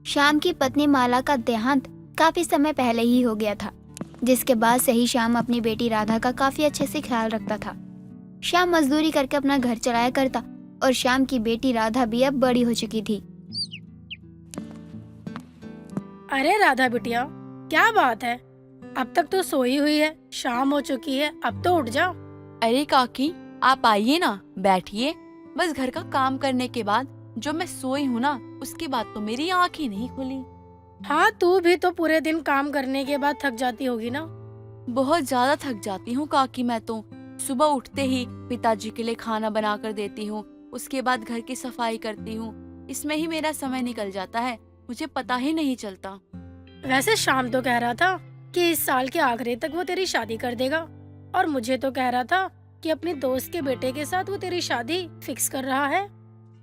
श्याम की पत्नी माला का देहांत काफी समय पहले ही हो गया था, जिसके बाद से ही श्याम अपनी बेटी राधा का काफी अच्छे से ख्याल रखता था। श्याम मजदूरी करके अपना घर चलाया करता और श्याम की बेटी राधा भी अब बड़ी हो चुकी थी। अरे राधा बिटिया, क्या बात है? अब तक तो सोई हुई है, शाम हो चुकी है, अब तो उठ जाओ। अरे काकी, आप आइए ना, बैठिए। बस घर का काम करने के बाद जो मैं सोई हूँ ना, उसके बाद तो मेरी आँख ही नहीं खुली। हाँ, तू भी तो पूरे दिन काम करने के बाद थक जाती होगी ना। बहुत ज्यादा थक जाती हूँ काकी। मैं तो सुबह उठते ही पिताजी के लिए खाना बना कर देती हूँ, उसके बाद घर की सफाई करती हूँ। इसमें ही मेरा समय निकल जाता है, मुझे पता ही नहीं चलता। वैसे शाम तो कह रहा था कि इस साल के आखिरी तक वो तेरी शादी कर देगा, और मुझे तो कह रहा था कि अपनी दोस्त के बेटे के साथ वो तेरी शादी फिक्स कर रहा है।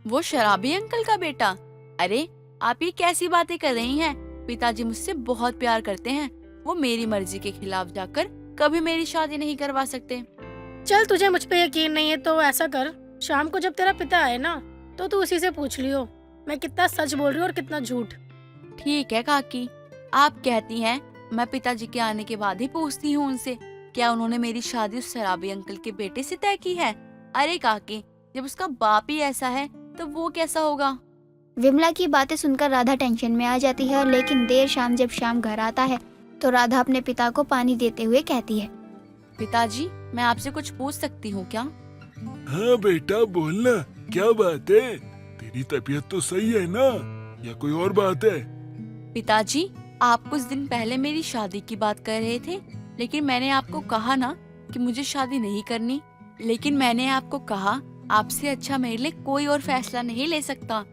वो शराबी अंकल का बेटा? अरे आप ये कैसी बातें कर रही हैं? पिताजी मुझसे बहुत प्यार करते हैं, वो मेरी मर्जी के खिलाफ जाकर कभी मेरी शादी नहीं करवा सकते। चल, तुझे मुझ पे यकीन नहीं है तो ऐसा कर, शाम को जब तेरा पिता आए ना तो तू उसी से पूछ लियो मैं कितना सच बोल रही हूँ और कितना झूठ। ठीक है काकी, आप कहती हैं, मैं पिताजी के आने के बाद ही पूछती हूँ उनसे, क्या उन्होंने मेरी शादी उस शराबी अंकल के बेटे से तय की है? अरे काकी, जब उसका बाप ही ऐसा है तो वो कैसा होगा? विमला की बातें सुनकर राधा टेंशन में आ जाती है, और लेकिन देर शाम जब श्याम घर आता है तो राधा अपने पिता को पानी देते हुए कहती है, पिताजी, मैं आपसे कुछ पूछ सकती हूँ क्या? हाँ बेटा, बोलना, क्या बात है? तेरी तबीयत तो सही है ना, या कोई और बात है? पिताजी, आप कुछ दिन पहले मेरी शादी की बात कर रहे थे, लेकिन मैंने आपको कहा ना कि मुझे शादी नहीं करनी। लेकिन मैंने आपको कहा, आपसे अच्छा मेरे लिए कोई और फैसला नहीं ले सकता,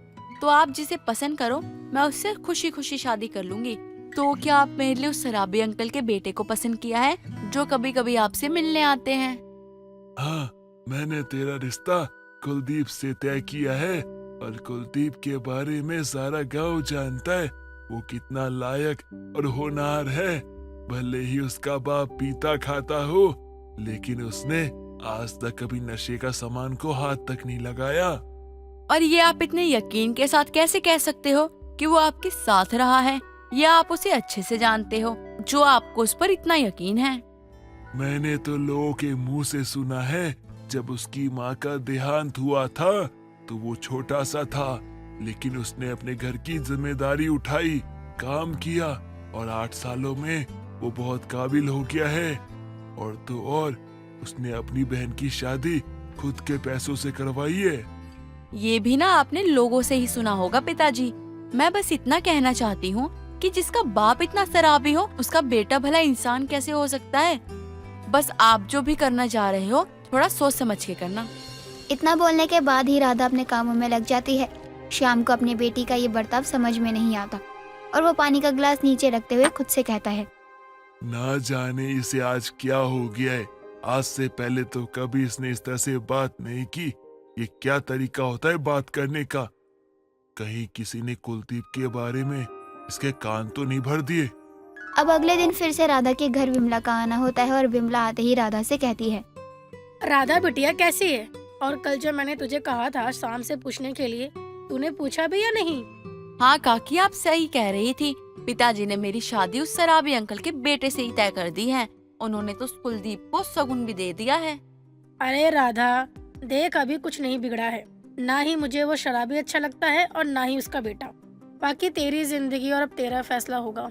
तो आप जिसे पसंद करो मैं उससे खुशी खुशी शादी कर लूंगी। तो क्या आप मेरे लिए उस शराबी अंकल के बेटे को पसंद किया है, जो कभी कभी आपसे मिलने आते हैं? हाँ, मैंने तेरा रिश्ता कुलदीप से तय किया है, और कुलदीप के बारे में सारा गांव जानता है। वो कितना लायक और होनहार है। भले ही उसका बाप पीता खाता हो, लेकिन उसने आज तक कभी नशे का सामान को हाथ तक नहीं लगाया। और ये आप इतने यकीन के साथ कैसे कह सकते हो कि वो आपके साथ रहा है, या आप उसे अच्छे से जानते हो जो आपको उस पर इतना यकीन है? मैंने तो लोगों के मुंह से सुना है, जब उसकी माँ का देहांत हुआ था तो वो छोटा सा था, लेकिन उसने अपने घर की जिम्मेदारी उठाई, काम किया, और 8 सालों में वो बहुत काबिल हो गया है। और तो और, उसने अपनी बहन की शादी खुद के पैसों से करवाई है। ये भी ना आपने लोगों से ही सुना होगा पिताजी। मैं बस इतना कहना चाहती हूँ कि जिसका बाप इतना शराबी हो, उसका बेटा भला इंसान कैसे हो सकता है? बस आप जो भी करना चाह रहे हो, थोड़ा सोच समझ के करना। इतना बोलने के बाद ही राधा अपने कामों में लग जाती है। श्याम को अपनी बेटी का ये बर्ताव समझ में नहीं आता, और वो पानी का गिलास नीचे रखते हुए खुद से कहता है, ना जाने इसे आज क्या हो गया है। आज से पहले तो कभी इसने इस तरह से बात नहीं की। ये क्या तरीका होता है बात करने का? कहीं किसी ने कुलदीप के बारे में इसके कान तो नहीं भर दिए? अब अगले दिन फिर से राधा के घर विमला का आना होता है, और विमला आते ही राधा से कहती है, राधा बिटिया कैसी है? और कल जो मैंने तुझे कहा था शाम से पूछने के लिए, तूने पूछा भी या नहीं? हाँ काकी, आप सही कह रही थी। पिताजी ने मेरी शादी उस शराबी अंकल के बेटे से ही तय कर दी है। उन्होंने तो कुलदीप को सगुन भी दे दिया है। अरे राधा, देख, अभी कुछ नहीं बिगड़ा है। ना ही मुझे वो शराबी अच्छा लगता है और ना ही उसका बेटा। बाकी तेरी जिंदगी और अब तेरा फैसला होगा।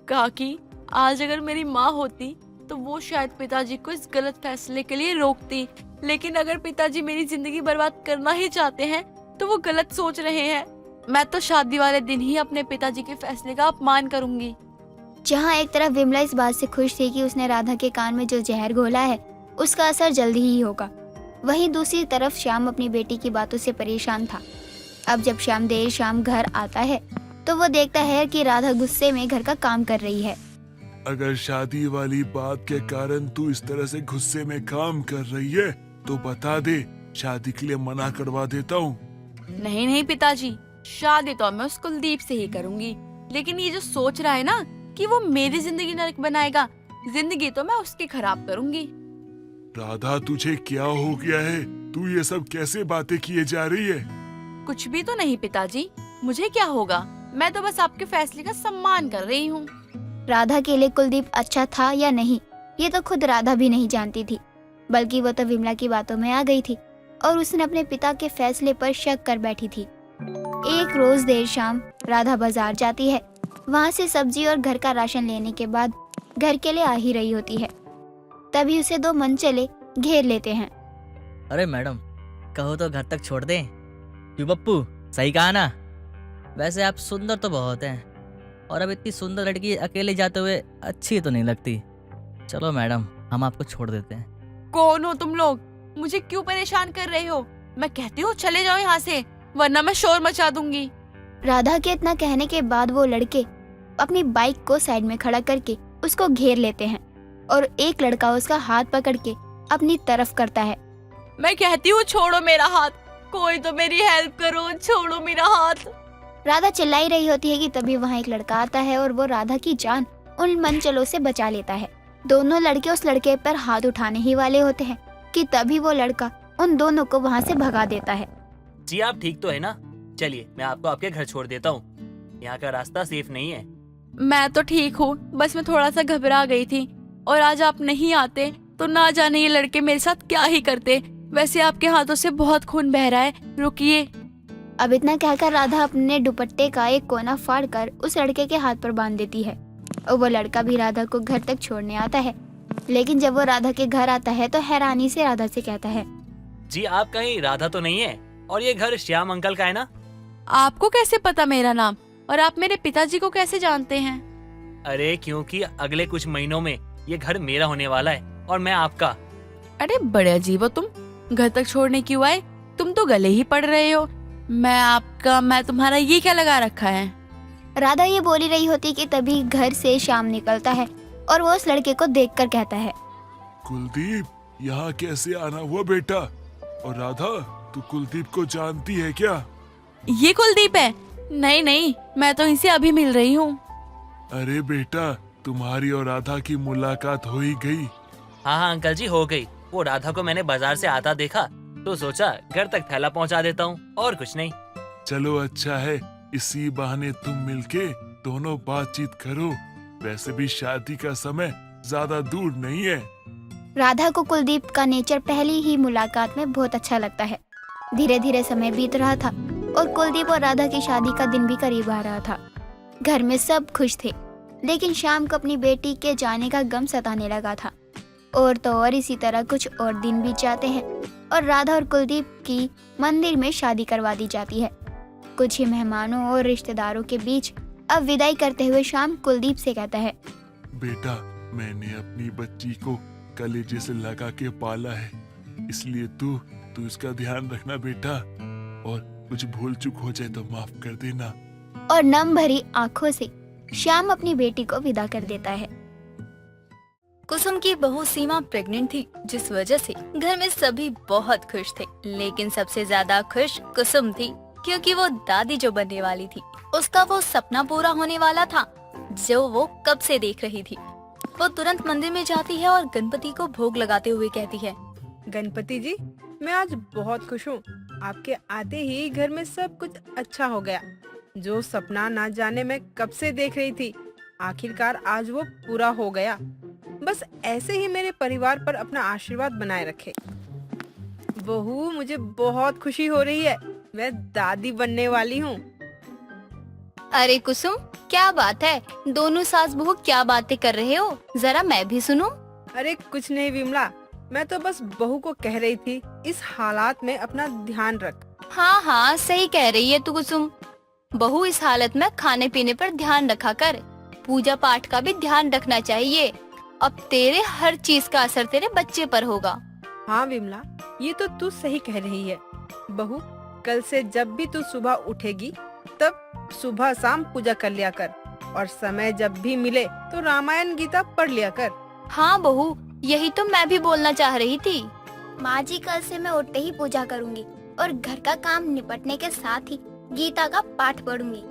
काकी, आज अगर मेरी माँ होती तो वो शायद पिताजी को इस गलत फैसले के लिए रोकती, लेकिन अगर पिताजी मेरी जिंदगी बर्बाद करना ही चाहते हैं तो वो गलत सोच रहे हैं। मैं तो शादी वाले दिन ही अपने पिताजी के फैसले का अपमान करूंगी। जहाँ एक तरफ विमला इस बात से खुश थी कि उसने राधा के कान में जो जहर घोला है उसका असर जल्दी ही होगा, वहीं दूसरी तरफ श्याम अपनी बेटी की बातों से परेशान था। अब जब श्याम देर शाम घर आता है तो वो देखता है कि राधा गुस्से में घर का काम कर रही है। अगर शादी वाली बात के कारण तू इस तरह से गुस्से में काम कर रही है तो बता दे, शादी के लिए मना करवा देता हूँ। नहीं नहीं पिताजी, शादी तो मैं उस कुलदीप से ही करूंगी, लेकिन ये जो सोच रहा है ना कि वो मेरी जिंदगी नरक बनाएगा, जिंदगी तो मैं उसकी खराब करूंगी। राधा, तुझे क्या हो गया है? तू ये सब कैसे बातें किए जा रही है? कुछ भी तो नहीं पिताजी, मुझे क्या होगा? मैं तो बस आपके फैसले का सम्मान कर रही हूँ। राधा के लिए कुलदीप अच्छा था या नहीं, ये तो खुद राधा भी नहीं जानती थी, बल्कि वो तो विमला की बातों में आ गई थी और उसने अपने पिता के फैसले पर शक कर बैठी थी। एक रोज देर शाम राधा बाजार जाती है। वहाँ से सब्जी और घर का राशन लेने के बाद घर के लिए आ ही रही होती है। तभी उसे दो मनचले घेर लेते हैं। अरे मैडम, कहो तो घर तक छोड़ दें। क्यों पप्पू, सही कहा ना? वैसे आप सुंदर तो बहुत हैं और अब इतनी सुंदर लड़की अकेले जाते हुए अच्छी तो नहीं लगती। चलो मैडम, हम आपको छोड़ देते हैं। कौन हो तुम लोग? मुझे क्यों परेशान कर रहे हो? मैं कहती हूँ चले जाओ यहाँ से, वरना मैं शोर मचा दूंगी। राधा के इतना कहने के बाद वो लड़के अपनी बाइक को साइड में खड़ा करके उसको घेर लेते हैं और एक लड़का उसका हाथ पकड़ के अपनी तरफ करता है। मैं कहती हूँ छोड़ो मेरा हाथ, कोई तो मेरी हेल्प करो, छोड़ो मेरा हाथ। राधा चिल्लाई रही होती है कि तभी वहाँ एक लड़का आता है और वो राधा की जान उन मनचलों से बचा लेता है। दोनों लड़के उस लड़के पर हाथ उठाने ही वाले होते हैं कि तभी वो लड़का उन दोनों को वहाँ से भगा देता है। जी आप ठीक तो है ना? चलिए मैं आपको आपके घर छोड़ देता हूँ, यहाँ का रास्ता सेफ नहीं है। मैं तो ठीक हूँ, बस मैं थोड़ा सा घबरा गई थी और आज आप नहीं आते तो ना जाने ये लड़के मेरे साथ क्या ही करते। वैसे आपके हाथों से बहुत खून बह रहा है, रुकिए। अब इतना कहकर राधा अपने दुपट्टे का एक कोना फाड़कर उस लड़के के हाथ पर बांध देती है और वो लड़का भी राधा को घर तक छोड़ने आता है। लेकिन जब वो राधा के घर आता है तो हैरानी से राधा से कहता है, जी आप कहीं राधा तो नहीं है? और ये घर श्याम अंकल का है ना? आपको कैसे पता मेरा नाम, और आप मेरे पिताजी को कैसे जानते हैं? अरे क्योंकि अगले कुछ महीनों में ये घर मेरा होने वाला है और मैं आपका। अरे बड़े अजीब हो तुम, घर तक छोड़ने क्यों आए? तुम तो गले ही पड़ रहे हो। मैं आपका, मैं तुम्हारा ये क्या लगा रखा है? राधा ये बोली रही होती कि तभी घर से श्याम निकलता है और वो उस लड़के को देखकर कहता है, कुलदीप, यहाँ कैसे आना हुआ बेटा? और राधा, तू कुलदीप को जानती है क्या? ये कुलदीप है? नहीं नहीं, मैं तो इनसे अभी मिल रही हूँ। अरे बेटा, तुम्हारी और राधा की मुलाकात हो ही गई। हाँ हाँ अंकल जी, हो गई। वो राधा को मैंने बाजार से आता देखा तो सोचा घर तक थैला पहुंचा देता हूँ, और कुछ नहीं। चलो अच्छा है, इसी बहाने तुम मिलके दोनों बातचीत करो। वैसे भी शादी का समय ज्यादा दूर नहीं है। राधा को कुलदीप का नेचर पहली ही मुलाकात में बहुत अच्छा लगता है। धीरे धीरे समय बीत रहा था और कुलदीप और राधा की शादी का दिन भी करीब आ रहा था। घर में सब खुश थे, लेकिन शाम को अपनी बेटी के जाने का गम सताने लगा था। और तो और इसी तरह कुछ और दिन बीत जाते हैं और राधा और कुलदीप की मंदिर में शादी करवा दी जाती है। कुछ ही मेहमानों और रिश्तेदारों के बीच अब विदाई करते हुए शाम कुलदीप से कहता है, बेटा, मैंने अपनी बच्ची को कलेजे से लगा के पाला है, इसलिए तू इसका ध्यान रखना बेटा, और कुछ भूल चूक हो जाए तो माफ कर देना। और नम भरी आंखों से श्याम अपनी बेटी को विदा कर देता है। कुसुम की बहू सीमा प्रेग्नेंट थी, जिस वजह से घर में सभी बहुत खुश थे। लेकिन सबसे ज्यादा खुश कुसुम थी, क्योंकि वो दादी जो बनने वाली थी, उसका वो सपना पूरा होने वाला था जो वो कब से देख रही थी। वो तुरंत मंदिर में जाती है और गणपति को भोग लगाते हुए कहती है, गणपति जी, मैं आज बहुत खुश हूँ। आपके आते ही घर में सब कुछ अच्छा हो गया। जो सपना ना जाने मैं कब से देख रही थी, आखिरकार आज वो पूरा हो गया। बस ऐसे ही मेरे परिवार पर अपना आशीर्वाद बनाए रखे। बहू, मुझे बहुत खुशी हो रही है, मैं दादी बनने वाली हूँ। अरे कुसुम, क्या बात है? दोनों सास बहू क्या बातें कर रहे हो? जरा मैं भी सुनूं। अरे कुछ नहीं विमला, मैं तो बस बहू को कह रही थी, इस हालात में अपना ध्यान रख। हाँ हाँ, सही कह रही है तू कुसुम। बहू, इस हालत में खाने पीने पर ध्यान रखा कर, पूजा पाठ का भी ध्यान रखना चाहिए। अब तेरे हर चीज का असर तेरे बच्चे पर होगा। हाँ विमला, ये तो तू सही कह रही है। बहू, कल से जब भी तू सुबह उठेगी तब सुबह शाम पूजा कर लिया कर, और समय जब भी मिले तो रामायण गीता पढ़ लिया कर। हाँ बहू, यही तो मैं भी बोलना चाह रही थी। माँ जी, कल से मैं उठते ही पूजा करूंगी और घर का काम निपटने के साथ ही गीता का पाठ पढ़ूंगी।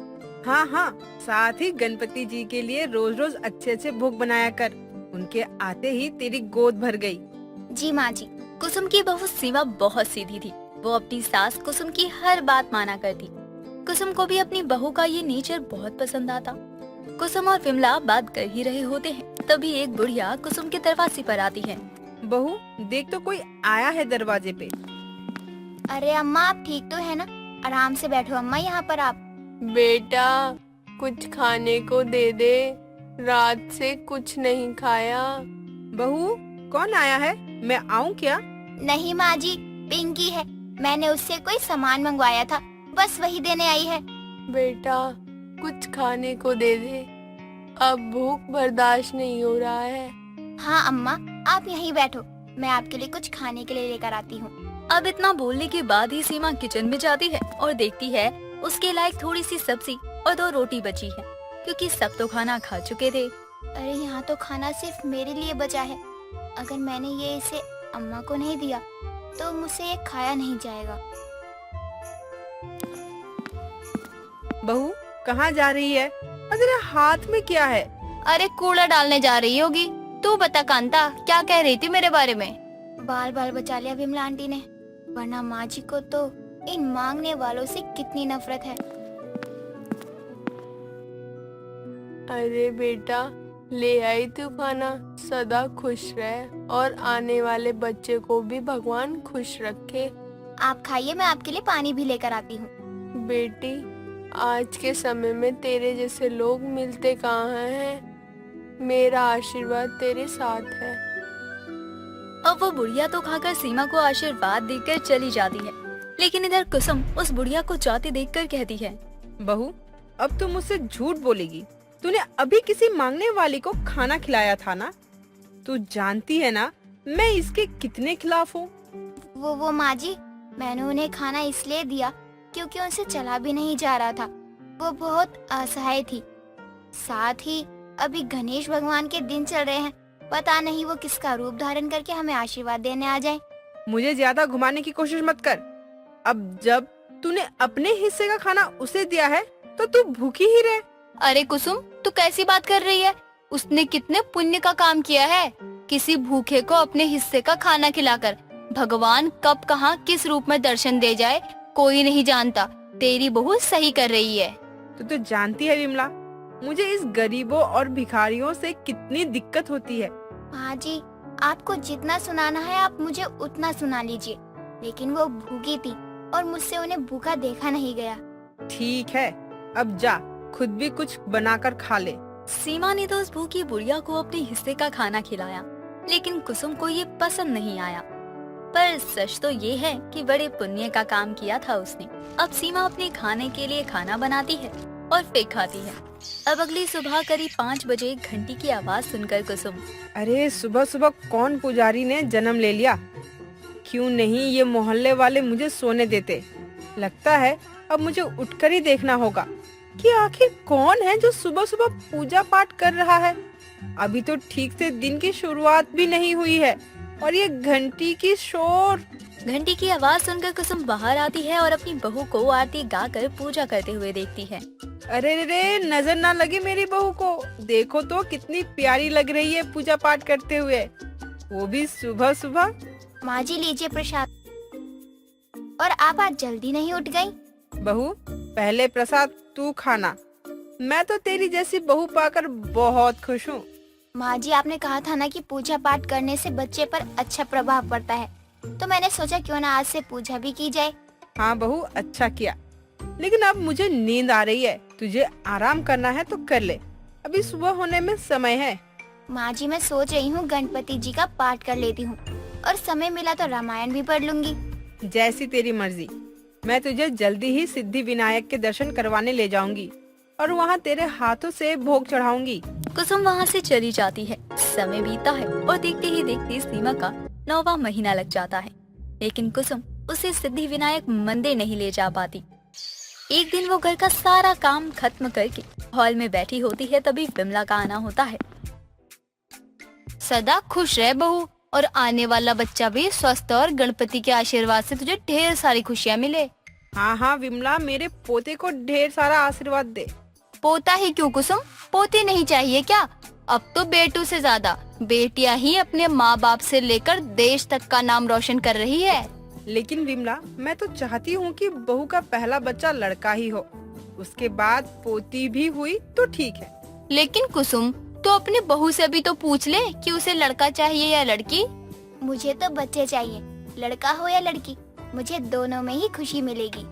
हाँ हाँ, साथ ही गणपति जी के लिए रोज रोज अच्छे अच्छे भोग बनाया कर। उनके आते ही तेरी गोद भर गई। जी माँ जी। कुसुम की बहू सीमा बहुत सीधी थी। वो अपनी सास कुसुम की हर बात माना करती। कुसुम को भी अपनी बहू का ये नेचर बहुत पसंद आता। कुसुम और विमला बात कर ही रहे होते हैं, तभी एक बुढ़िया कुसुम के दरवाजे पर आती है। बहू देख तो कोई आया है दरवाजे पे। अरे अम्मा, आप ठीक तो है ना? आराम से बैठो अम्मा यहाँ पर आप। बेटा कुछ खाने को दे दे, रात से कुछ नहीं खाया। बहू कौन आया है, मैं आऊँ क्या? नहीं माँ जी, पिंकी है। मैंने उससे कोई सामान मंगवाया था, बस वही देने आई है। बेटा कुछ खाने को दे दे, अब भूख बर्दाश्त नहीं हो रहा है। हाँ अम्मा, आप यहीं बैठो, मैं आपके लिए कुछ खाने के लिए लेकर आती हूँ। अब इतना बोलने के बाद ही सीमा किचन में जाती है और देखती है उसके लायक थोड़ी सी सब्जी और 2 रोटी बची है, क्योंकि सब तो खाना खा चुके थे। अरे यहाँ तो खाना सिर्फ मेरे लिए बचा है। अगर मैंने ये इसे अम्मा को नहीं दिया तो मुझसे ये खाया नहीं जाएगा। बहू कहाँ जा रही है और तेरे हाथ में क्या है? अरे कूड़ा डालने जा रही होगी। तू बता कांता, क्या कह रही थी मेरे बारे में? बाल बाल बचा लिया विमला आंटी ने, वरना माँ जी को तो इन मांगने वालों से कितनी नफरत है। अरे बेटा ले आई तू खाना, सदा खुश रहे और आने वाले बच्चे को भी भगवान खुश रखे। आप खाइए, मैं आपके लिए पानी भी लेकर आती हूँ। बेटी आज के समय में तेरे जैसे लोग मिलते कहाँ हैं, मेरा आशीर्वाद तेरे साथ है। अब वो बुढ़िया तो खाकर सीमा को आशीर्वाद देकर चली जाती है, लेकिन इधर कुसुम उस बुढ़िया को जाते देखकर कहती है, बहू अब तू मुझसे झूठ बोलेगी, तूने अभी किसी मांगने वाली को खाना खिलाया था ना? तू जानती है ना मैं इसके कितने खिलाफ हूँ। वो माँ जी, मैंने उन्हें खाना इसलिए दिया क्योंकि उनसे चला भी नहीं जा रहा था। वो बहुत असहाय थी। साथ ही अभी गणेश भगवान के दिन चल रहे हैं, पता नहीं वो किसका रूप धारण करके हमें आशीर्वाद देने आ जाए। मुझे ज्यादा घुमाने की कोशिश मत कर। अब जब तूने अपने हिस्से का खाना उसे दिया है तो तू भूखी ही रहे। अरे कुसुम, तू कैसी बात कर रही है? उसने कितने पुण्य का काम किया है, किसी भूखे को अपने हिस्से का खाना खिलाकर। भगवान कब कहाँ किस रूप में दर्शन दे जाए कोई नहीं जानता। तेरी बहू सही कर रही है। तो जानती है विमला, मुझे इस गरीबों और भिखारियों से कितनी दिक्कत होती है। माँ जी, आपको जितना सुनाना है आप मुझे उतना सुना लीजिए, लेकिन वो भूखी थी और मुझसे उन्हें भूखा देखा नहीं गया। ठीक है, अब जा खुद भी कुछ बनाकर खा ले। सीमा ने तो उस भूखी बुढ़िया को अपने हिस्से का खाना खिलाया, लेकिन कुसुम को ये पसंद नहीं आया। पर सच तो ये है कि बड़े पुण्य का काम किया था उसने। अब सीमा अपने खाने के लिए खाना बनाती है और फिर खाती है। अब अगली सुबह करीब 5 बजे घंटी की आवाज सुनकर कुसुम, अरे सुबह सुबह कौन पुजारी ने जन्म ले लिया? क्यों नहीं ये मोहल्ले वाले मुझे सोने देते? लगता है अब मुझे उठकर ही देखना होगा कि आखिर कौन है जो सुबह सुबह पूजा पाठ कर रहा है। अभी तो ठीक से दिन की शुरुआत भी नहीं हुई है और ये घंटी की शोर। घंटी की आवाज सुनकर कुसुम बाहर आती है और अपनी बहू को आरती गाकर पूजा करते हुए देखती है। अरे रे, नजर ना लगे मेरी बहू को। देखो तो कितनी प्यारी लग रही है पूजा पाठ करते हुए, वो भी सुबह सुबह। माँ जी लीजिए प्रसाद। और आप आज जल्दी नहीं उठ गई? बहू पहले प्रसाद तू खाना, मैं तो तेरी जैसी बहू पाकर बहुत खुश हूँ। माँ जी, आपने कहा था ना कि पूजा पाठ करने से बच्चे पर अच्छा प्रभाव पड़ता है, तो मैंने सोचा क्यों ना आज से पूजा भी की जाए। हाँ बहू, अच्छा किया, लेकिन अब मुझे नींद आ रही है। तुझे आराम करना है तो कर ले, अभी सुबह होने में समय है। माँ जी, मैं सोच रही हूँ गणपति जी का पाठ कर लेती हूँ और समय मिला तो रामायण भी पढ़ लूंगी। जैसी तेरी मर्जी। मैं तुझे जल्दी ही सिद्धि विनायक के दर्शन करवाने ले जाऊंगी और वहाँ तेरे हाथों से भोग चढ़ाऊंगी। कुसुम वहाँ से चली जाती है। समय बीतता है और देखते ही देखते सीमा का 9वां महीना लग जाता है, लेकिन कुसुम उसे सिद्धि विनायक मंदिर नहीं ले जा पाती। एक दिन वो घर का सारा काम खत्म करके हॉल में बैठी होती है, तभी विमला का आना होता है। सदा खुश रह बहू, और आने वाला बच्चा भी स्वस्थ और गणपति के आशीर्वाद से तुझे ढेर सारी खुशियाँ मिले। हाँ हाँ विमला, मेरे पोते को ढेर सारा आशीर्वाद दे। पोता ही क्यों कुसुम, पोती नहीं चाहिए क्या? अब तो बेटू से ज्यादा बेटियां ही अपने माँ बाप से लेकर देश तक का नाम रोशन कर रही है। लेकिन विमला, मैं तो चाहती हूँ कि बहू का पहला बच्चा लड़का ही हो, उसके बाद पोती भी हुई तो ठीक है। लेकिन कुसुम, तो अपनी बहू से भी तो पूछ ले कि उसे लड़का चाहिए या लड़की। मुझे तो बच्चे चाहिए, लड़का हो या लड़की, मुझे दोनों में ही खुशी मिलेगी।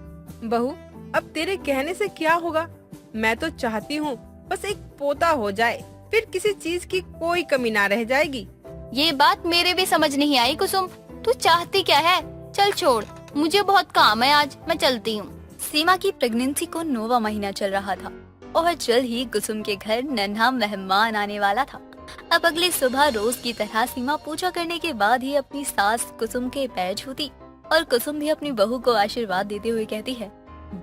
बहू, अब तेरे कहने से क्या होगा? मैं तो चाहती हूँ बस एक पोता हो जाए, फिर किसी चीज की कोई कमी ना रह जाएगी। ये बात मेरे भी समझ नहीं आई कुसुम, तू चाहती क्या है? चल छोड़, मुझे बहुत काम है आज, मैं चलती हूँ। सीमा की प्रेगनेंसी को 9वां महीना चल रहा था और जल्द ही कुसुम के घर नन्हा मेहमान आने वाला था। अब अगली सुबह रोज की तरह सीमा पूजा करने के बाद ही अपनी सास कुसुम के पैर छूती और कुसुम भी अपनी बहू को आशीर्वाद देते हुए कहती है,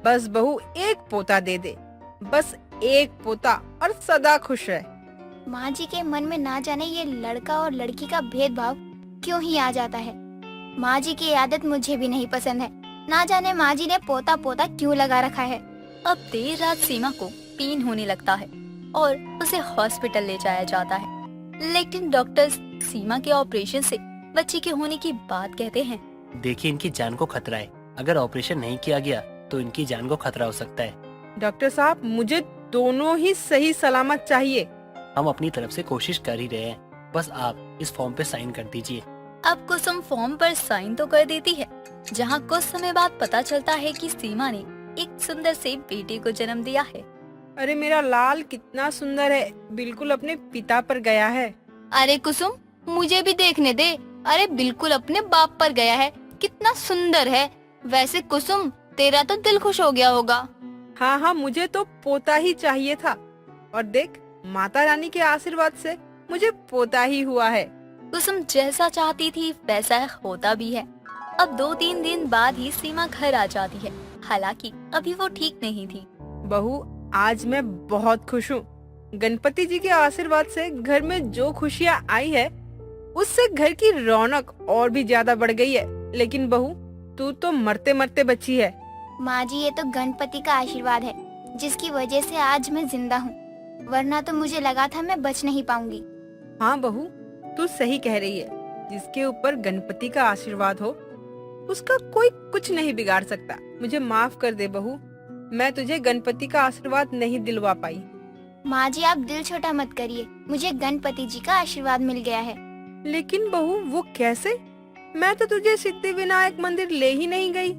बस बहू, एक पोता दे दे, बस एक पोता, और सदा खुश रहे। माँ जी के मन में ना जाने ये लड़का और लड़की का भेदभाव क्यों ही आ जाता है। माँ जी की आदत मुझे भी नहीं पसंद है, ना जाने माँ जी ने पोता पोता क्यों लगा रखा है। अब देर रात सीमा को पेन होने लगता है और उसे हॉस्पिटल ले जाया जाता है, लेकिन डॉक्टर्स सीमा के ऑपरेशन से बच्चे के होने की बात कहते हैं। देखिए, इनकी जान को खतरा है। अगर ऑपरेशन नहीं किया गया तो इनकी जान को खतरा हो सकता है। डॉक्टर साहब, मुझे दोनों ही सही सलामत चाहिए। हम अपनी तरफ से कोशिश कर ही रहे हैं, बस आप इस फॉर्म पे साइन कर दीजिए। अब कुसुम फॉर्म पर साइन तो कर देती है, जहाँ कुछ समय बाद पता चलता है कि सीमा ने एक सुंदर से बेटे को जन्म दिया है। अरे मेरा लाल कितना सुंदर है, बिल्कुल अपने पिता पर गया है। अरे कुसुम, मुझे भी देखने दे। अरे बिल्कुल अपने बाप पर गया है, कितना सुंदर है। वैसे कुसुम, तेरा तो दिल खुश हो गया होगा। हाँ हाँ, मुझे तो पोता ही चाहिए था, और देख, माता रानी के आशीर्वाद से मुझे पोता ही हुआ है। कुसुम जैसा चाहती थी वैसा होता भी है। अब 2-3 दिन बाद ही सीमा घर आ जाती है, हालांकि अभी वो ठीक नहीं थी। बहू, आज मैं बहुत खुश हूँ। गणपति जी के आशीर्वाद से घर में जो खुशियाँ आई है, उससे घर की रौनक और भी ज्यादा बढ़ गई है। लेकिन बहू, तू तो मरते मरते बची है। माँ जी, ये तो गणपति का आशीर्वाद है जिसकी वजह से आज मैं जिंदा हूँ, वरना तो मुझे लगा था मैं बच नहीं पाऊंगी। हाँ बहू, तू सही कह रही है। जिसके ऊपर गणपति का आशीर्वाद हो, उसका कोई कुछ नहीं बिगाड़ सकता। मुझे माफ कर दे बहू, मैं तुझे गणपति का आशीर्वाद नहीं दिलवा पाई। माँ जी, आप दिल छोटा मत करिए, मुझे गणपति जी का आशीर्वाद मिल गया है। लेकिन बहू, वो कैसे? मैं तो तुझे सिद्धि विनायक मंदिर ले ही नहीं गई।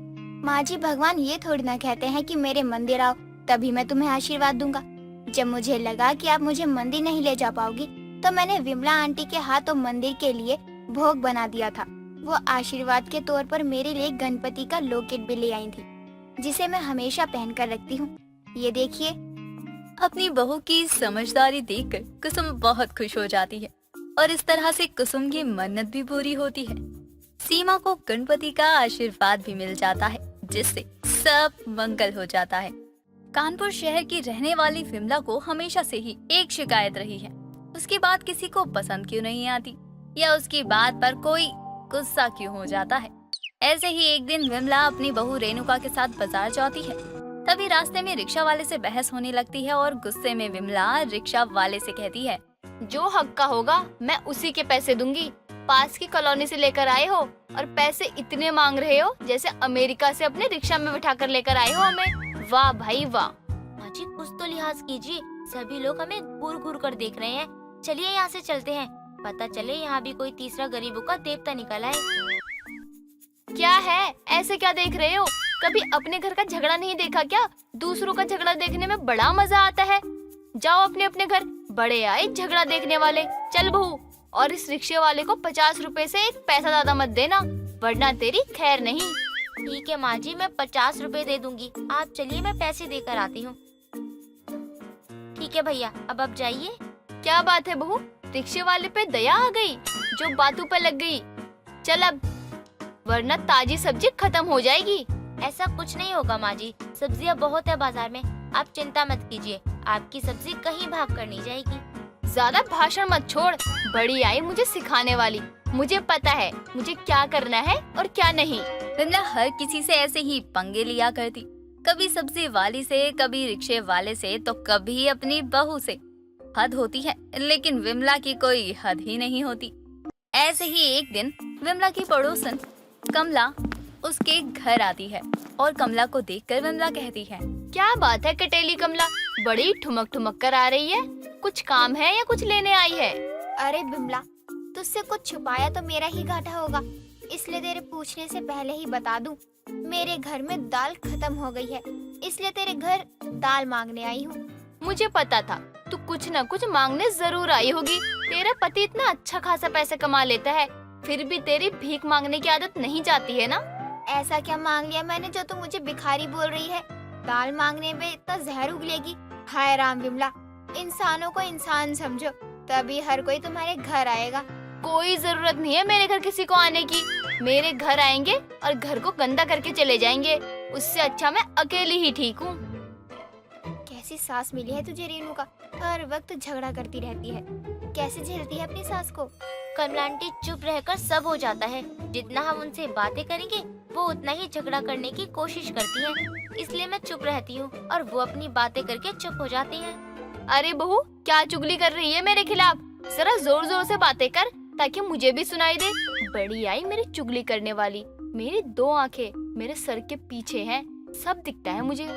माँ जी, भगवान ये थोड़ी ना कहते हैं कि मेरे मंदिर आओ तभी मैं तुम्हें आशीर्वाद दूंगा। जब मुझे लगा कि आप मुझे मंदिर नहीं ले जा पाओगी, तो मैंने विमला आंटी के हाथों मंदिर के लिए भोग बना दिया था। वो आशीर्वाद के तौर पर मेरे लिए गणपति का लॉकेट भी ले आई थी, जिसे मैं हमेशा पहन कर रखती हूँ। ये देखिए। अपनी बहू की समझदारी देखकर कुसुम बहुत खुश हो जाती है और इस तरह से कुसुम की मन्नत भी पूरी होती है। सीमा को गणपति का आशीर्वाद भी मिल जाता है, जिससे सब मंगल हो जाता है। कानपुर शहर की रहने वाली विमला को हमेशा से ही एक शिकायत रही है, उसकी बात किसी को पसंद क्यों नहीं आती या उसकी बात पर कोई गुस्सा क्यों हो जाता है। ऐसे ही एक दिन विमला अपनी बहू रेणुका के साथ बाजार जाती है, तभी रास्ते में रिक्शा वाले से बहस होने लगती है और गुस्से में विमला रिक्शा वाले से कहती है, जो हक का होगा मैं उसी के पैसे दूंगी। पास की कॉलोनी से लेकर आए हो और पैसे इतने मांग रहे हो जैसे अमेरिका से अपने रिक्शा में बिठा कर लेकर आए हो हमें। वाह भाई वाह। माँ जी, कुछ तो लिहाज कीजिए, सभी लोग हमें घूर घूर कर देख रहे हैं। चलिए यहाँ से चलते हैं, पता चले यहाँ भी कोई तीसरा गरीबों का देवता निकल आए। क्या है, ऐसे क्या देख रहे हो? कभी अपने घर का झगड़ा नहीं देखा क्या? दूसरों का झगड़ा देखने में बड़ा मजा आता है। जाओ अपने अपने घर, बड़े आए झगड़ा देखने वाले। चल बहू, और इस रिक्शे वाले को 50 रुपए से एक पैसा ज्यादा मत देना, वरना तेरी खैर नहीं। ठीक है माँ जी, मैं 50 रुपए दे दूंगी। आप चलिए, मैं पैसे देकर आती हूँ। ठीक है भैया, अब आप जाइए। क्या बात है बहू, रिक्शे वाले पे दया आ गई जो बातों पे लग गई। चल अब, वरना ताजी सब्जी खत्म हो जाएगी। ऐसा कुछ नहीं होगा माँ जी, सब्जियाँ बहुत है बाजार में, आप चिंता मत कीजिए। आपकी सब्जी कहीं भाग कर नहीं जाएगी। ज्यादा भाषण मत छोड़, बड़ी आई मुझे सिखाने वाली। मुझे पता है मुझे क्या करना है और क्या नहीं। विमला हर किसी से ऐसे ही पंगे लिया करती, कभी सब्जी वाली से, कभी रिक्शे वाले से, तो कभी अपनी बहू से। हद होती है, लेकिन विमला की कोई हद ही नहीं होती। ऐसे ही एक दिन विमला की पड़ोसन कमला उसके घर आती है और कमला को देखकर विमला कहती है, क्या बात है कटेली कमला, बड़ी ठुमक ठुमक कर आ रही है। कुछ काम है या कुछ लेने आई है? अरे बिमला, तुझसे कुछ छुपाया तो मेरा ही घाटा होगा, इसलिए तेरे पूछने से पहले ही बता दूं। मेरे घर में दाल खत्म हो गई है, इसलिए तेरे घर दाल मांगने आई हूँ। मुझे पता था तू कुछ न कुछ मांगने जरूर आई होगी। तेरा पति इतना अच्छा खासा पैसा कमा लेता है, फिर भी तेरी भीख मांगने की आदत नहीं जाती है ना? ऐसा क्या मांग लिया मैंने जो तू मुझे भिखारी बोल रही है? दाल मांगने में इतना जहर उगलेगी? हाय राम विमला, इंसानों को इंसान समझो, तभी हर कोई तुम्हारे घर आएगा। कोई जरूरत नहीं है मेरे घर किसी को आने की। मेरे घर आएंगे और घर को गंदा करके चले जाएंगे, उससे अच्छा मैं अकेली ही ठीक हूँ। कैसी सास मिली है तुझे रेणुका, हर वक्त झगड़ा करती रहती है। कैसे झेलती है अपनी सास को? कमला आंटी चुप रहकर सब हो जाता है। जितना हम उनसे बातें करेंगे वो उतना ही झगड़ा करने की कोशिश करती हैं। इसलिए मैं चुप रहती हूँ और वो अपनी बातें करके चुप हो जाती हैं। अरे बहू, क्या चुगली कर रही है मेरे खिलाफ? जरा जोर जोर से बातें कर ताकि मुझे भी सुनाई दे। बड़ी आई मेरी चुगली करने वाली। मेरी 2 आंखें मेरे सर के पीछे हैं, सब दिखता है मुझे।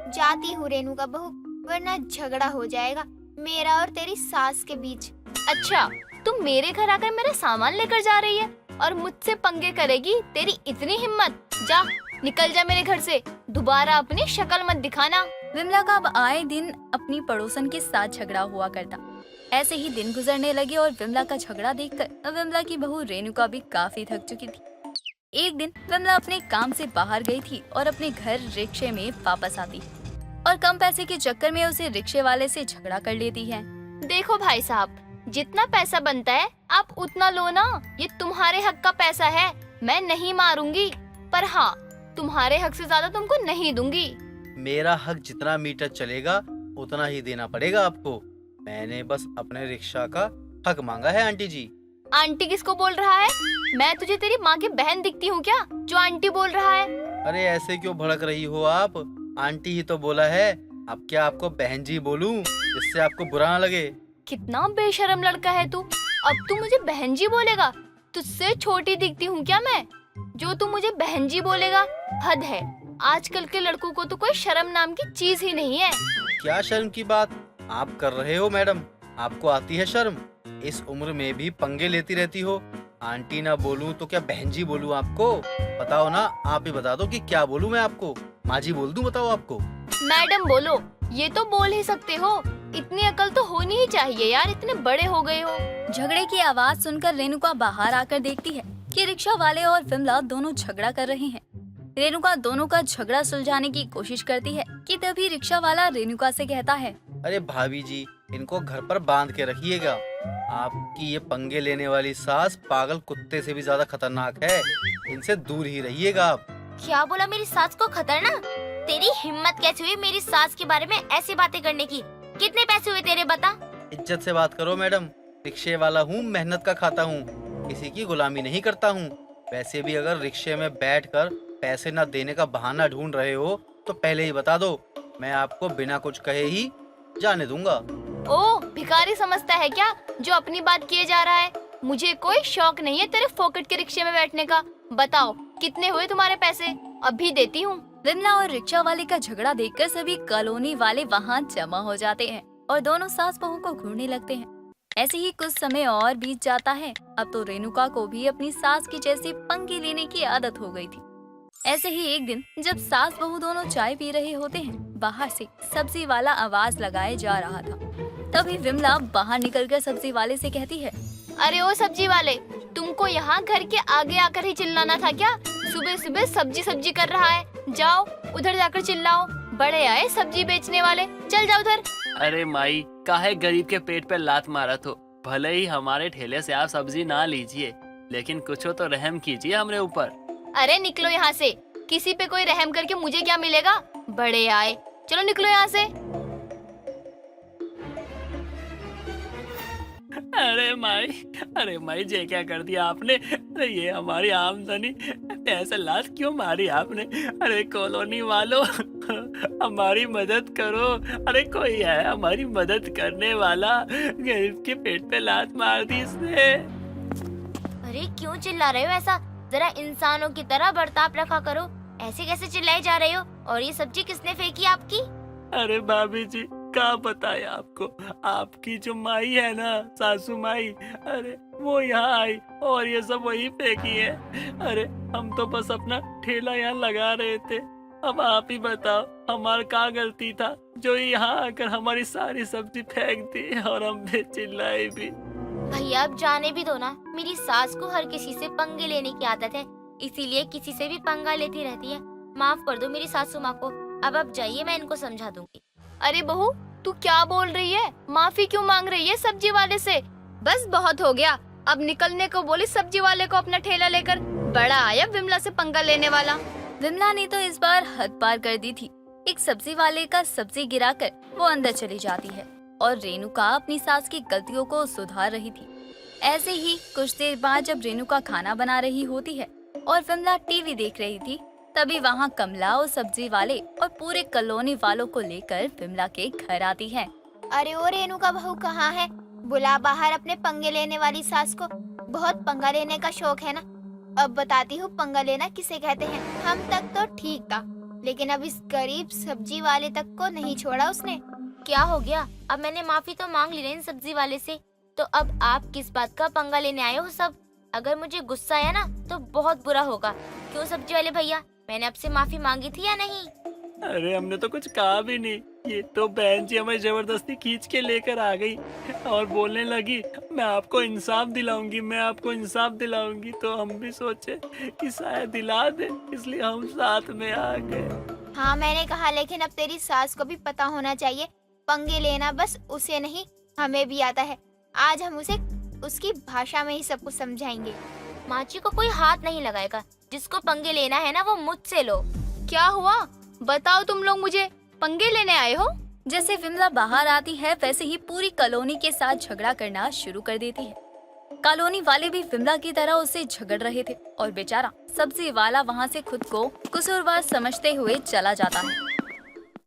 जाती हूँ रेणुका बहू, वरना झगड़ा हो जाएगा मेरा और तेरी सास के बीच। अच्छा, तुम मेरे घर आकर मेरा सामान लेकर जा रही है और मुझसे पंगे करेगी? तेरी इतनी हिम्मत? जा, निकल जा मेरे घर से, दोबारा अपनी शक्ल मत दिखाना। विमला का अब आए दिन अपनी पड़ोसन के साथ झगड़ा हुआ करता। ऐसे ही दिन गुजरने लगे और विमला का झगड़ा देखकर विमला की बहू रेणुका भी काफी थक चुकी थी। एक दिन विमला अपने काम से बाहर गई थी और अपने घर रिक्शे में वापस आती और कम पैसे के चक्कर में उसे रिक्शे वाले से झगड़ा कर लेती है। देखो भाई साहब, जितना पैसा बनता है आप उतना लो ना, ये तुम्हारे हक का पैसा है, मैं नहीं मारूंगी, पर हाँ तुम्हारे हक से ज्यादा तुमको नहीं दूंगी। मेरा हक जितना मीटर चलेगा उतना ही देना पड़ेगा आपको। मैंने बस अपने रिक्शा का हक मांगा है आंटी जी। आंटी किसको बोल रहा है? मैं तुझे तेरी माँ की बहन दिखती हूँ क्या जो आंटी बोल रहा है? अरे ऐसे क्यों भड़क रही हो आप? आंटी ही तो बोला है, अब क्या आपको बहन जी बोलूं जिससे आपको बुरा ना लगे? कितना बेशर्म लड़का है तू, अब तू मुझे बहन जी बोलेगा? तुझसे छोटी दिखती हूँ क्या मैं जो तू मुझे बहन जी बोलेगा? हद है, आजकल के लड़कों को तो कोई शर्म नाम की चीज ही नहीं है। क्या शर्म की बात आप कर रहे हो मैडम? आपको आती है शर्म? इस उम्र में भी पंगे लेती रहती हो। आंटी ना बोलूं तो क्या बहन जी बोलूं आपको? बताओ ना, आप ही बता दो कि क्या बोलूं मैं आपको? माँ जी बोल दूं? बताओ आपको। मैडम बोलो, ये तो बोल ही सकते हो। इतनी अकल तो होनी ही चाहिए यार, इतने बड़े हो गए हो। झगड़े की आवाज सुनकर रेणुका बाहर आकर देखती है कि रिक्शा वाले और विमला दोनों झगड़ा कर रहे हैं। रेणुका दोनों का झगड़ा सुलझाने की कोशिश करती है कि तभी रिक्शा वाला रेणुका से कहता है, अरे भाभी जी, इनको घर पर बांध के रखिएगा। आपकी ये पंगे लेने वाली सास पागल कुत्ते से भी ज्यादा खतरनाक है, इनसे दूर ही रहिएगा आप। क्या बोला? मेरी सास को खतरनाक? तेरी हिम्मत कैसे हुई मेरी सास के बारे में ऐसी बातें करने की? कितने पैसे हुए तेरे, बता? इज्जत से बात करो मैडम, रिक्शे वाला हूँ, मेहनत का खाता हूँ, किसी की गुलामी नहीं करता हूँ। वैसे भी अगर रिक्शे में बैठकर पैसे न देने का बहाना ढूंढ रहे हो तो पहले ही बता दो, मैं आपको बिना कुछ कहे ही जाने दूंगा। ओ, भिखारी समझता है क्या जो अपनी बात किए जा रहा है? मुझे कोई शौक नहीं है तेरे फोकट के रिक्शे में बैठने का। बताओ कितने हुए तुम्हारे पैसे, अभी देती हूँ। विमला और रिक्शा वाले का झगड़ा देखकर सभी कॉलोनी वाले वहाँ जमा हो जाते हैं और दोनों सास बहू को घूरने लगते हैं। ऐसे ही कुछ समय और बीत जाता है। अब तो रेणुका को भी अपनी सास की जैसी पंगे लेने की आदत हो गई थी। ऐसे ही एक दिन जब सास बहू दोनों चाय पी रहे होते हैं, बाहर से सब्जी वाला आवाज लगाए जा रहा था। तभी विमला बाहर निकलकर सब्जी वाले से कहती है, अरे ओ सब्जी वाले, तुमको यहाँ घर के आगे आकर ही चिल्लाना था क्या? सुबह सुबह सब्जी सब्जी कर रहा है, जाओ उधर जाकर चिल्लाओ। बड़े आए सब्जी बेचने वाले, चल जाओ उधर। अरे माई, काहे गरीब के पेट पे लात मारत हो? भले ही हमारे ठेले से आप सब्जी ना लीजिए, लेकिन कुछ तो रहम कीजिए हमरे ऊपर। अरे निकलो यहाँ से, किसी पे कोई रहम करके मुझे क्या मिलेगा? बड़े आए, चलो निकलो यहाँ से। अरे माई ये क्या कर दिया आपने? अरे ये हमारी आमदनी ऐसे लात क्यों मारी आपने? अरे कॉलोनी वालों हमारी मदद करो। अरे कोई है हमारी मदद करने वाला? गरीब के पेट पे लात मार दी इसने। अरे क्यों चिल्ला रहे हो ऐसा? जरा इंसानों की तरह बर्ताव रखा करो। ऐसे कैसे चिल्लाए जा रहे हो? और ये सब्जी किसने फेंकी आपकी? अरे भाभी जी, क्या बताए आपको, आपकी जो माई है ना, सासू माई, अरे वो यहाँ आई और ये सब वही फेंकी है। अरे हम तो बस अपना ठेला यहाँ लगा रहे थे। अब आप ही बताओ, हमारा क्या गलती था जो यहाँ आकर हमारी सारी सब्जी फेंक दी और हम पे चिल्लाई भी। भैया अब जाने भी दो ना। मेरी सास को हर किसी से पंगे लेने की आदत है, इसीलिए किसी से भी पंगा लेती रहती है। माफ कर दो मेरी सासू माँ को। अब आप जाइए, मैं इनको समझा दूंगी। अरे बहू, तू क्या बोल रही है? माफी क्यों मांग रही है सब्जी वाले से? बस बहुत हो गया, अब निकलने को बोली सब्जी वाले को अपना ठेला लेकर। बड़ा आया विमला से पंगा लेने वाला। विमला ने तो इस बार हद पार कर दी थी। एक सब्जी वाले का सब्जी गिराकर वो अंदर चली जाती है और रेणुका अपनी सास की गलतियों को सुधार रही थी। ऐसे ही कुछ देर बाद जब रेणुका खाना बना रही होती है और विमला टीवी देख रही थी, तभी वहाँ कमला और सब्जी वाले और पूरे कॉलोनी वालों को लेकर विमला के घर आती है। अरे ओ रेणुका बहू कहाँ है? बुला बाहर अपने पंगे लेने वाली सास को। बहुत पंगा लेने का शौक है ना। अब बताती हूँ पंगा लेना किसे कहते हैं। हम तक तो ठीक था, लेकिन अब इस गरीब सब्जी वाले तक को नहीं छोड़ा उसने। क्या हो गया? अब मैंने माफी तो मांग ली ना इन सब्जी वाले से, तो अब आप किस बात का पंगा लेने आए हो सब? अगर मुझे गुस्सा आया ना तो बहुत बुरा होगा। क्यों सब्जी वाले भैया, मैंने आपसे माफी मांगी थी या नहीं? अरे हमने तो कुछ कहा भी नहीं। ये तो बहन जी हमें जबरदस्ती खींच के लेकर आ गई और बोलने लगी मैं आपको इंसाफ दिलाऊंगी, मैं आपको इंसाफ दिलाऊंगी। तो हम भी सोचे कि शायद दिला दे, इसलिए हम साथ में आ गए। हाँ मैंने कहा, लेकिन अब तेरी सास को भी पता होना चाहिए, पंगे लेना बस उसे नहीं हमें भी आता है। आज हम उसे उसकी भाषा में ही सब कुछ समझाएंगे। माँ जी को कोई हाथ नहीं लगाएगा। जिसको पंगे लेना है ना वो मुझसे लो। क्या हुआ बताओ, तुम लोग मुझे पंगे लेने आए हो? जैसे विमला बाहर आती है वैसे ही पूरी कॉलोनी के साथ झगड़ा करना शुरू कर देती है। कॉलोनी वाले भी विमला की तरह उससे झगड़ रहे थे और बेचारा सब्जी वाला वहाँ से खुद को कसूरवार समझते हुए चला जाता है।